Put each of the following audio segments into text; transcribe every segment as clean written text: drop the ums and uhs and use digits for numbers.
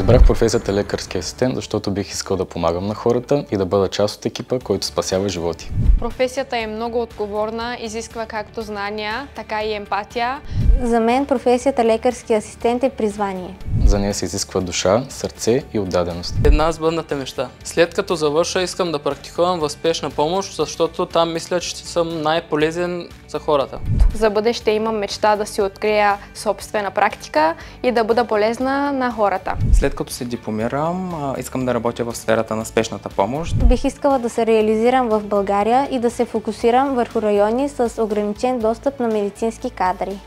Избрах професията лекарски асистент, защото бих искал да помагам на хората и да бъда част от екипа, който спасява животи. Професията е много отговорна, изисква както знания, така и емпатия. За мен професията лекарски асистент е призвание. За нея се изисква душа, сърце и отдаденост. Една сбъдната мечта. След като завърша, искам да практикувам в спешна помощ, защото там мисля, че ще съм най-полезен за хората. За бъдеще имам мечта да си открия собствена практика и да бъда полезна на хората. След като се дипломирам, искам да работя в сферата на спешната помощ. Бих искала да се реализирам в България и да се фокусирам върху райони с ограничен достъп на медицински кадри.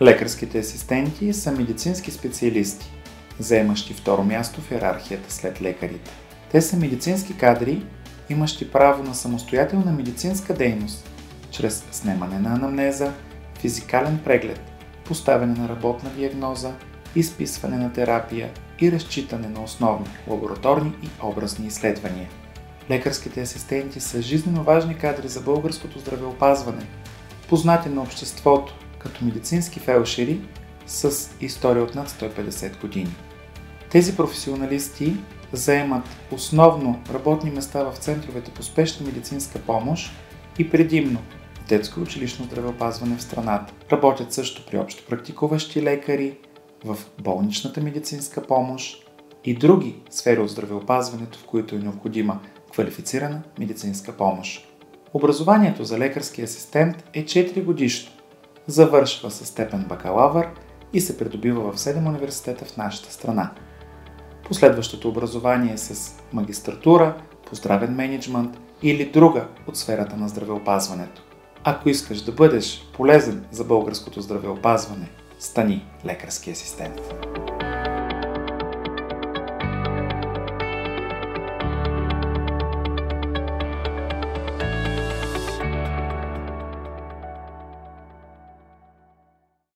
Лекарските асистенти са медицински специалисти, заемащи второ място в йерархията след лекарите. Те са медицински кадри, имащи право на самостоятелна медицинска дейност, чрез снемане на анамнеза, физикален преглед, поставяне на работна диагноза, изписване на терапия и разчитане на основни лабораторни и образни изследвания. Лекарските асистенти са жизнено важни кадри за българското здравеопазване, познати на обществото като медицински фелшери с история от над 150 години. Тези професионалисти заемат основно работни места в центровете по спешна медицинска помощ и предимно в детско училищно здравеопазване в страната. Работят също при общо практикуващи лекари, в болничната медицинска помощ и други сфери от здравеопазването, в които е необходима квалифицирана медицинска помощ. Образованието за лекарски асистент е 4 годишно. Завършва със степен бакалавър и се придобива в 7 университета в нашата страна. Последващото образование е с магистратура по здравен мениджмънт или друга от сферата на здравеопазването. Ако искаш да бъдеш полезен за българското здравеопазване, стани лекарски асистент.